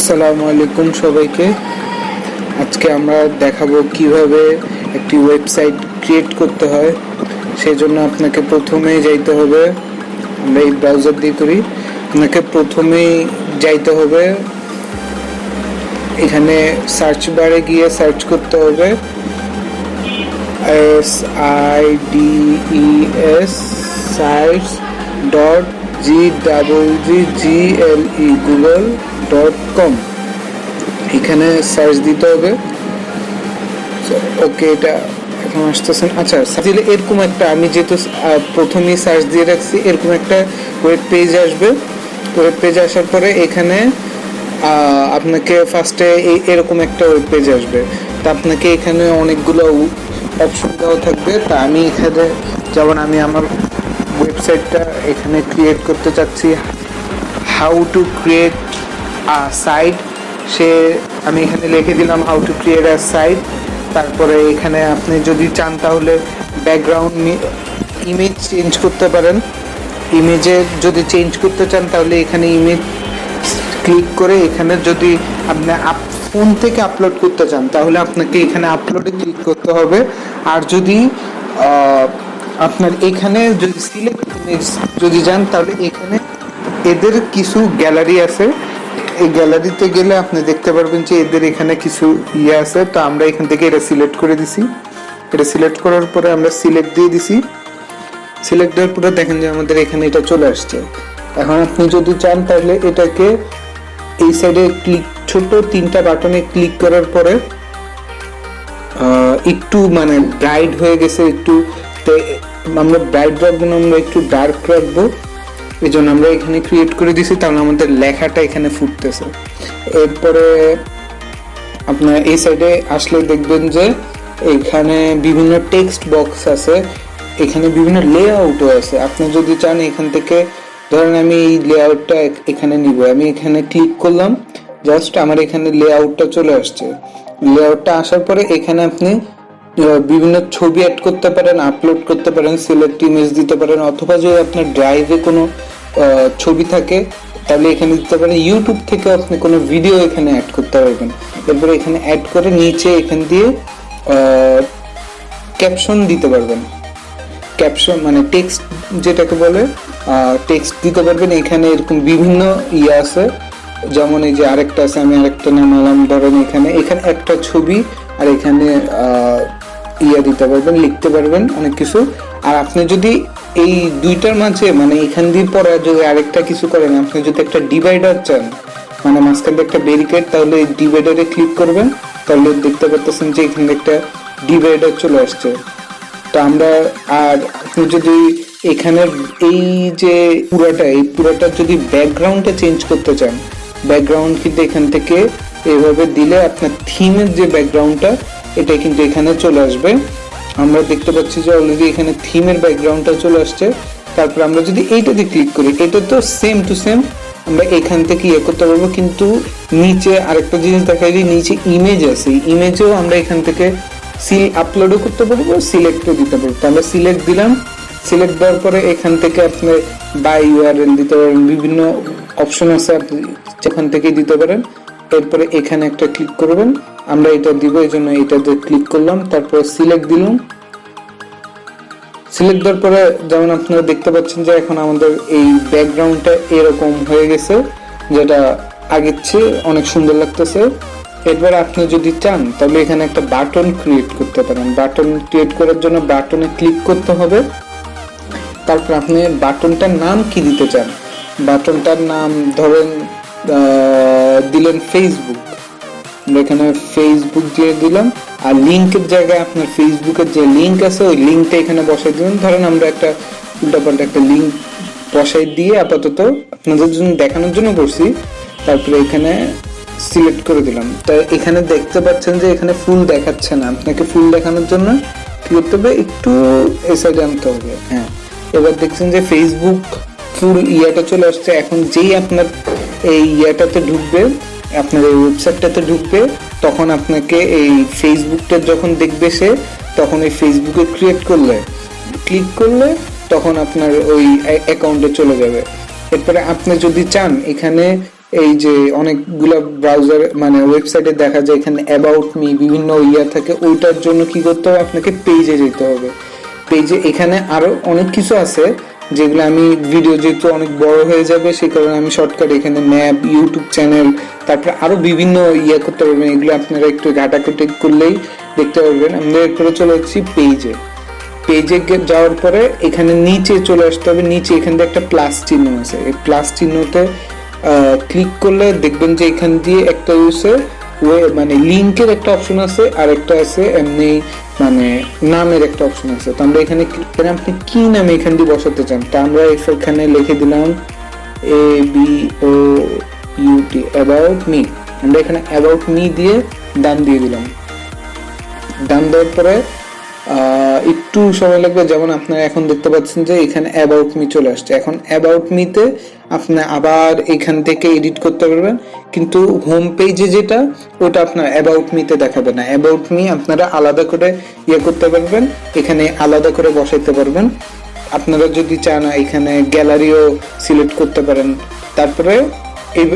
আসসালামু আলাইকুম সবাইকে। আজকে আমরা দেখাবো কিভাবে একটি ওয়েবসাইট ক্রিয়েট করতে হয়। সেজন্য আপনাকে প্রথমেই যাইতে হবে, আমরা এই ব্রাউজার দিয়ে করি, আপনাকে প্রথমেই যাইতে হবে এখানে সার্চ বারে গিয়ে সার্চ করতে হবে SIDES sites.GWGGLE google.com এখানে সার্চ দিতে হবে। ওকে, এটা এখন আসতেছেন। আচ্ছা, দিলে এরকম একটা, আমি যেহেতু প্রথমেই সার্চ দিয়ে রাখছি, এরকম একটা ওয়েব পেজ আসবে। ওয়েব পেজ আসার পরে এখানে আপনাকে ফার্স্টে এরকম একটা ওয়েব পেজ আসবে। তা আপনাকে এখানে অনেকগুলো অপশন দেওয়া থাকবে। তা আমি এখানে যেমন আমি আমার ওয়েবসাইটটা এখানে ক্রিয়েট করতে চাচ্ছি, how to create a site, আমি এখানে লিখে দিলাম how to create a site. তারপরে এখানে আপনি যদি চান তাহলে ব্যাকগ্রাউন্ড ইমেজ চেঞ্জ করতে পারেন। ইমেজে যদি চেঞ্জ করতে চান তাহলে এখানে ইমেজ ক্লিক করে এখানে যদি আপনি ফোন থেকে আপলোড করতে চান তাহলে আপনাকে এখানে আপলোডে ক্লিক করতে হবে। আর যদি আপনার এখানে যদি সিলেক্ট ইমেজ যদি যান তাহলে এখানে এদের কিছু গ্যালারি আছে। এই গ্যালারিতে গেলে আপনি দেখতে পারবেন যে এদের এখানে কিছু আছে। তো আমরা এখান থেকে এটা সিলেক্ট করে দিছি। এটা সিলেক্ট করার পরে আমরা সিলেক্ট দিয়ে দিছি। সিলেক্ট দেওয়ার পরে দেখেন যে আমাদের এখানে এটা চলে আসছে। এখন আপনি যদি চান তাহলে এটাকে এই সাইডে ক্লিক, ছোট তিনটা বাটনে ক্লিক করার পরে একটু মানে ব্রাইট হয়ে গেছে, একটু আমরা ব্রাইট রাখবো না, আমরা একটু ডার্ক রাখবো। এই জন্য আমরা এখানে ক্রিয়েট করে দিছি, তাহলে আমাদের লেখাটা এখানে ফুটতেছে। এরপরে আপনার এই সাইডে আসলে দেখবেন যে এখানে বিভিন্ন টেক্সট বক্স আছে, এখানে বিভিন্ন লেআউটও আছে। আপনি যদি চান এখান থেকে, ধরেন আমি এই লেআউটটা এখানে নিব, আমি এখানে ক্লিক করলাম, জাস্ট আমার এখানে লেআউটটা চলে আসছে। লেআউটটা আসার পরে এখানে আপনি বিভিন্ন ছবি অ্যাড করতে পারেন, আপলোড করতে পারেন, সিলেক্ট ইমেজ দিতে পারেন, অথবা যদি আপনার ড্রাইভে কোনো ছবি থাকে তাহলে এখানে দিতে পারেন। ইউটিউব থেকে আপনি কোনো ভিডিও এখানে অ্যাড করতে পারবেন। এরপরে এখানে অ্যাড করে নিচে এখান দিয়ে ক্যাপশন দিতে পারবেন। ক্যাপশন মানে টেক্সট যেটাকে বলে, টেক্সট দিতে পারবেন। এখানে এরকম বিভিন্ন আছে, যেমন এই যে আরেকটা আছে, আমি আরেকটা নামালাম, ধরেন এখানে একটা ছবি আর এখানে দিতে পারবেন, লিখতে পারবেন অনেক কিছু। আর আপনি যদি এই দুইটার মাঝে মানে এখান দিয়ে পরে যদি আরেকটা কিছু করেন, আপনি যদি একটা ডিভাইডার চান, মানে মাঝখানে একটা ব্যারিকেড, তাহলে এই ডিভাইডারে ক্লিক করবেন, তাহলে দেখতে পাচ্ছেন যে এখানে একটা ডিভাইডার চলে আসছে। তো আমরা, আর আপনি যদি এখানে এই যে পুরাটা যদি ব্যাকগ্রাউন্ডটা চেঞ্জ করতে চান, ব্যাকগ্রাউন্ড কিন্তু এখান থেকে এভাবে দিলে আপনার থিমের যে ব্যাকগ্রাউন্ডটা এটা কিন্তু এখানে চলে আসবে। আমরা দেখতে পাচ্ছি যে অলরেডি এখানে থিমের ব্যাকগ্রাউন্ডটা চলে আসছে। তারপর আমরা যদি এইটাতে ক্লিক করি, এটা তো সেম টু সেম আমরা এখান থেকে করতে পারবো, কিন্তু নিচে আরেকটা জিনিস দেখা যায়, নিচে ইমেজ আছে, ইমেজেও আমরা এখান থেকে আপলোডও করতে পারবো, সিলেক্টও দিতে পারবো। তো আমরা সিলেক্ট দিলাম। সিলেক্ট দেওয়ার পরে এখান থেকে আপনি বাই ইউআরএল দিতে পারেন, বিভিন্ন অপশন আছে, আপনি যেখান থেকে দিতে পারেন। এরপরে এখানে একটা ক্লিক করবেন, আমরা এটা দিব, এই জন্য এটাতে ক্লিক করলাম। তারপরে সিলেক্ট দিলাম। সিলেক্ট দেওয়ার পরে যেমন আপনারা দেখতে পাচ্ছেন যে এখন আমাদের এই ব্যাকগ্রাউন্ডটা এরকম হয়ে গেছে, যেটা আগের চেয়ে অনেক সুন্দর লাগতেছে। এরপর আপনি যদি চান তাহলে এখানে একটা বাটন ক্রিয়েট করতে পারেন। বাটন ক্রিয়েট করার জন্য বাটনে ক্লিক করতে হবে। তারপর আপনি বাটনটার নাম কি দিতে চান, বাটনটার নাম ধরেন দিলেন ফেসবুক, এখানে ফেসবুক দিয়ে দিলাম। আর লিঙ্কের জায়গায় আপনার ফেসবুকের যে লিঙ্ক আছে ওই লিঙ্কটা এখানে বসাই দিবেন। ধরেন আমরা একটা উল্টাপাল্টা একটা লিঙ্ক বসাই দিয়ে আপাতত আপনাদের জন্য দেখানোর জন্য করছি। তারপরে এখানে সিলেক্ট করে দিলাম। তাই এখানে দেখতে পাচ্ছেন যে এখানে ফুল দেখাচ্ছে না, আপনাকে ফুল দেখানোর জন্য কি করতে হবে, একটু এই সাইডে আনতে হবে। হ্যাঁ, এবার দেখছেন যে ফেসবুক ফুল চলে আসছে। এখন যেই আপনার এই ঢুকবে, আপনার এই ওয়েবসাইটটাতে ঢুকবে, তখন আপনাকে এই ফেসবুকটা যখন দেখবে সে, তখন এই ফেসবুকে ক্লিক করলে তখন আপনার ওই অ্যাকাউন্টে চলে যাবে। এরপরে আপনি যদি চান এখানে এই যে অনেকগুলা ব্রাউজার মানে ওয়েবসাইটে দেখা যায় এখানে অ্যাবাউট মি বিভিন্ন ইয়া থাকে, ওইটার জন্য কি করতে হবে, আপনাকে পেজে যেতে হবে। পেজে এখানে আরো অনেক কিছু আছে যেগুলো আমি ভিডিও যেহেতু অনেক বড় হয়ে যাবে সেই কারণে আমি শর্টকাট এখানে ম্যাপ, ইউটিউব চ্যানেল, তারপরে আরো বিভিন্ন ইয়া করতে পারবেন, এগুলো আপনারা একটু ঘাটাঘাটি করলেই দেখতে পারবেন। আমরা এরপরে চলে যাচ্ছি পেজে। পেজে যাওয়ার পরে এখানে নিচে চলে আসতে হবে, নিচে এখান থেকে একটা প্লাস চিহ্ন আছে, এই প্লাস চিহ্নতে ক্লিক করলে দেখবেন যে এখান দিয়ে একটা হচ্ছে মানে লিঙ্কের একটা অপশন আছে, আর একটা আছে এমনি মানে নামের একটা অপশন আছে। তো আমরা এখানে আপনি কি নামে এখান দিয়ে বসাতে চান, তো আমরা এখানে লিখে দিলাম ABOUT অ্যাবাউট মি। আমরা এখানে অ্যাবাউট মি দিয়ে ডান দিয়ে দিলাম। ডান দেওয়ার পরে একটু সময় লাগবে, যেমন আপনারা এখন দেখতে পাচ্ছেন যে এখানে অ্যাবাউট মি চলে আসছে। এখন অ্যাবাউট মিতে আপনি আবার এখান থেকে এডিট করতে পারবেন, কিন্তু হোম পেজে যেটা ওটা আপনার অ্যাবাউট মিতে দেখাবে না। অ্যাবাউট মি আপনারা আলাদা করে ইয়ে করতে পারবেন, এখানে আলাদা করে বসাইতে পারবেন। আপনারা যদি চান এখানে গ্যালারিও সিলেক্ট করতে পারেন, তারপরে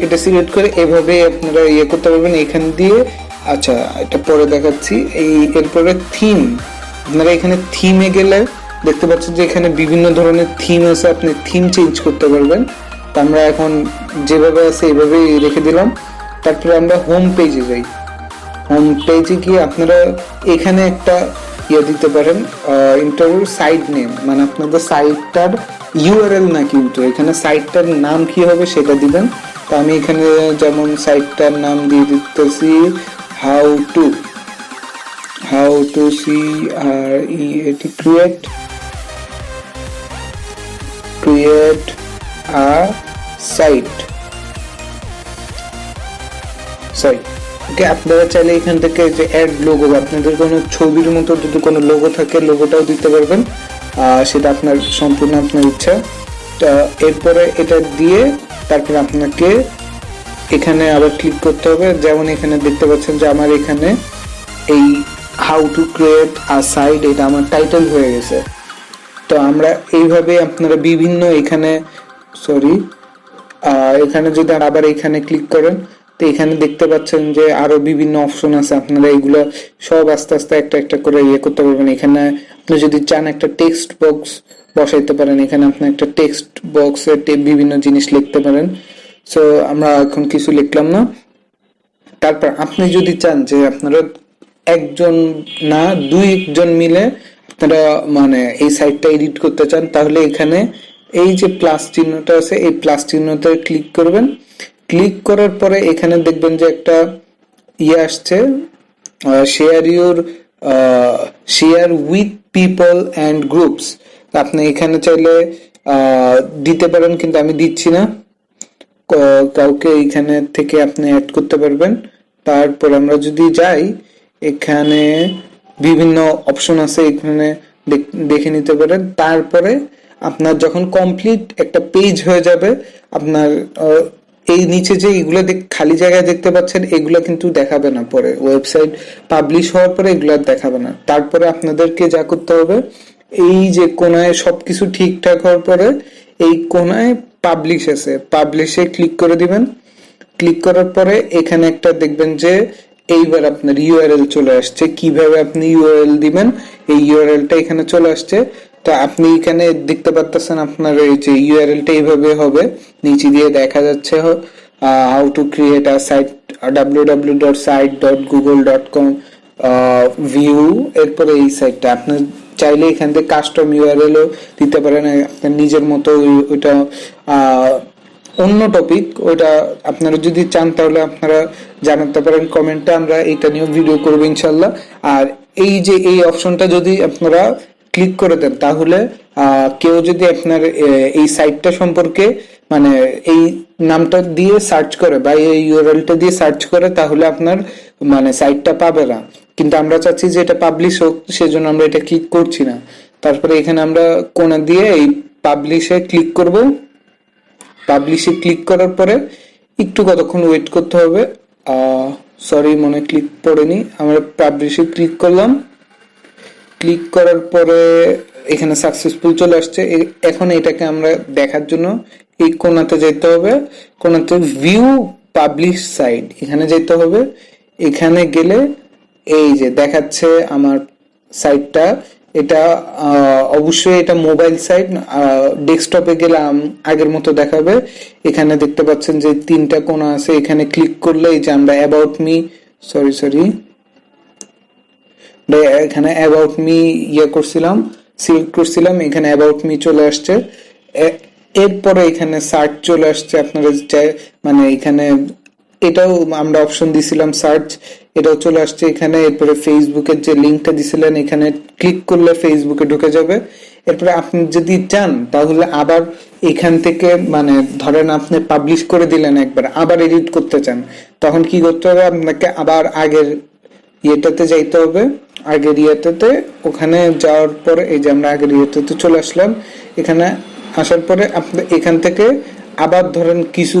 এটা সিলেক্ট করে এভাবে আপনারা ইয়ে করতে পারবেন এখান দিয়ে। আচ্ছা, এটা পরে দেখাচ্ছি। এরপরে থিম, আপনারা এখানে থিমে গেলে দেখতে পাচ্ছেন যে এখানে বিভিন্ন ধরনের থিম আছে, আপনি থিম চেঞ্জ করতে পারবেন। তো আমরা এখন যেভাবে আছে এইভাবেই রেখে দিলাম। তারপরে আমরা হোম পেজে যাই। হোম পেজে গিয়ে আপনারা এখানে একটা ইয়ে দিতে পারেন, ইন্টারভিউ সাইট নেম, মানে আপনাদের সাইটটার ইউআরএল না, কিন্তু এখানে সাইটটার নাম কি হবে সেটা দিবেন। তো আমি এখানে যেমন সাইটটার নাম দিয়ে দিতেছি how to create a site ওকে। আপনারা চাইলে এখান থেকে যে অ্যাড লোগো, আপনাদের কোনো ছবির মতো যদি কোনো লোগো থাকে লোগোটাও দিতে পারবেন, সেটা আপনার সম্পূর্ণ আপনার ইচ্ছা। এরপরে এটা দিয়ে তারপর আপনাকে এখানে আবার ক্লিক করতে হবে। যেমন এখানে দেখতে পাচ্ছেন যে আমার এখানে এই how to create a site এটা আমার টাইটেল হয়ে গেছে। তো আমরা এইভাবে আপনারা বিভিন্ন এখানে এখানে যদি আবার এখানে ক্লিক করেন তো এখানে দেখতে পাচ্ছেন যে আরো বিভিন্ন অপশন আছে, আপনারা এগুলো সব আস্তে আস্তে একটা একটা করে ইয়ে করতে পারবেন। এখানে আপনি যদি চান একটা টেক্সট বক্স বসাইতে পারেন, এখানে আপনি একটা টেক্সট বক্সে বিভিন্ন জিনিস লিখতে পারেন। সো আমরা এখন কিছু লিখলাম না। তারপর আপনি যদি চান যে আপনারা একজন না দুইজন মিলে আপনারা মানে এই সাইটটা এডিট করতে চান, তাহলে এখানে এই যে প্লাস চিহ্নটা আছে এই প্লাস চিহ্নতে ক্লিক করবেন। ক্লিক করার পরে এখানে দেখবেন যে একটা ইয়ে আসছে, share with people and groups. আপনি এখানে চাইলে দিতে পারেন, কিন্তু আমি দিচ্ছি না, কাউকে এখানে থেকে আপনি অ্যাড করতে পারবেন। তারপর আমরা যদি যাই এখানে বিভিন্ন অপশন আছে, এখানে দেখে নিতে পারেন। তারপরে আপনার যখন কমপ্লিট একটা পেজ হয়ে যাবে, আপনার এই নিচে যে এগুলো খালি জায়গায় দেখতে পাচ্ছেন এগুলো কিন্তু দেখাবে না, পরে ওয়েবসাইট পাবলিশ হওয়ার পরে এগুলো দেখাবে না। তারপরে আপনাদেরকে যা করতে হবে, এই যে কোনায় সবকিছু ঠিকঠাক হওয়ার পরে এই কোনায় পাবলিশ আছে, পাবলিশে ক্লিক করে দিবেন। ক্লিক করার পরে এখানে একটা দেখবেন যে এইবার আপনার ইউআরএল চলে আসছে। কিভাবে আপনি ইউআরএল দিবেন, এই ইউআরএলটা এখানে চলে আসছে। তো আপনি এখানে দেখতে পাচ্ছেন আপনার এই যে ইউআরএলটা এইভাবে হবে, নিচে দিয়ে দেখা যাচ্ছে how to create a site www.site.google.com view. এরপরে এই সাইটটা আপনি চাইলে এখান থেকে কাস্টম ইউআরএলও দিতে পারেন আপনার নিজের মতো, ওইটা অন্য টপিক, ওইটা আপনারা যদি চান তাহলে আপনারা জানাতে পারেন কমেন্টে, আমরা এটা নিয়ে ভিডিও করবো ইনশাল্লাহ। আর এই যে এই অপশনটা যদি আপনারা ক্লিক করে দেন তাহলে কেউ যদি আপনার এই সাইটটা সম্পর্কে মানে এই নামটা দিয়ে সার্চ করে বা এই ইউআরএলটা দিয়ে সার্চ করে, তাহলে আপনার মানে সাইটটা পাবে না। কিন্তু আমরা চাচ্ছি যে এটা পাবলিশ হোক, সেজন্য আমরা এটা ক্লিক করছি না। তারপরে এখানে আমরা কোণা দিয়ে এই পাবলিশে ক্লিক করব। পাবলিশে ক্লিক করার পরে একটু কতক্ষণ ওয়েট করতে হবে। মনে ক্লিক পড়েনি, আমরা পাবলিশে ক্লিক করলাম। ক্লিক করার পরে এখানে সাকসেসফুল চলে আসছে। এখন এটাকে আমরা দেখার জন্য এই কোণাতে যেতে হবে, কোণাতে ভিউ পাবলিশ সাইট এখানে যেতে হবে। এখানে গেলে এই যে দেখাচ্ছে আমার সাইটটা, এটা অবশ্যই এটা মোবাইল সাইট, ডেস্কটপে গেলে আগের মতো দেখাবে। এখানে দেখতে পাচ্ছেন যে 3টা কোণা আছে, এখানে ক্লিক করলে এই যে আমরা অ্যাবাউট মি সরি এখানে অ্যাবাউট মি করছিলাম, সিলেক্ট করছিলাম, এখানে অ্যাবাউট মি চলে আসছে। এরপরে এখানে সার্চ চলে আসছে। আপনারা মানে এখানে এটাও আমরা অপশন দিছিলাম সার্চ, এটাও চলে আসছে এখানে। এরপরে ফেসবুকের যে লিঙ্কটা দিছিলেন এখানে ক্লিক করলে ফেসবুকে ঢুকে যাবে। এরপরে আপনি যদি চান তাহলে আবার এখান থেকে মানে ধরেন আপনি পাবলিশ করে দিলেন একবার, আবার এডিট করতে চান, তখন কি করতে হবে? আপনাকে আবার আগের ইয়েটাতে যাইতে হবে, আগের ইয়েটাতে। ওখানে যাওয়ার পরে এই যে আমরা আগের ইয়েটাতে চলে আসলাম। এখানে আসার পরে আপনি এখান থেকে আবার ধরেন কিছু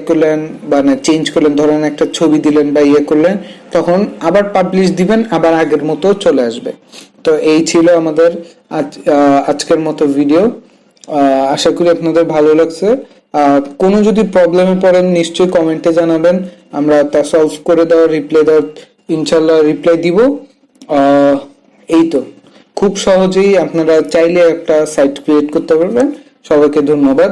করলেন, মানে চেঞ্জ করলেন, ধরেন একটা ছবি দিলেন বা করলেন, তখন আবার পাবলিশ দিবেন, আবার আগের মতো চলে আসবে। তো এই ছিল আমাদের আজকের মতো ভিডিও। আশা করি আপনাদের ভালো লাগছে। কোনো যদি প্রবলেমে পড়েন নিশ্চয়ই কমেন্টে জানাবেন, আমরা তা সলভ করে দেওয়ার ইনশাল্লাহ রিপ্লাই দিব। এই তো, খুব সহজেই আপনারা চাইলে একটা সাইট ক্রিয়েট করতে পারবেন। সবাইকে ধন্যবাদ।